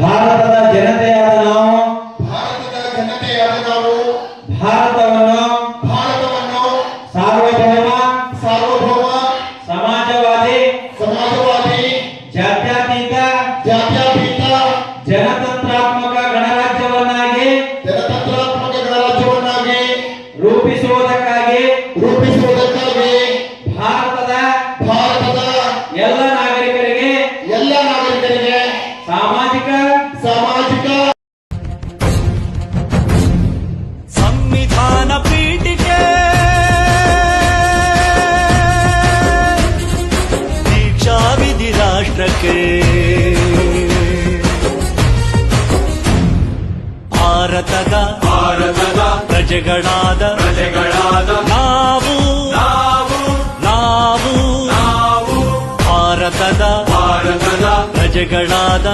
ಭಾರತದ ಜನತೆಯಾದ ನಾವು ಭಾರತವನ್ನು ಸಾರ್ವಭೌಮ ಸಮಾಜವಾದಿ ಜಾತ್ಯತೀತ ಜನತಂತ್ರಾತ್ಮಕ ಗಣರಾಜ್ಯವನ್ನಾಗಿ ರೂಪಿಸುವುದಕ್ಕಾಗಿ ಭಾರತದ ಎಲ್ಲ ನಾಗರಿಕರಿಗೆ ಸಾಮಾಜಿಕ ಸಂವಿಧಾನ ಪೀಠಿಕೆ ದೀಕ್ಷಾ ವಿಧಿ ರಾಷ್ಟ್ರಕ್ಕೆ ಭಾರತದ ಪ್ರಜೆಗಳಾದ ನಾವು ಭಾರತದ ಪ್ರಜೆಗಳಾದ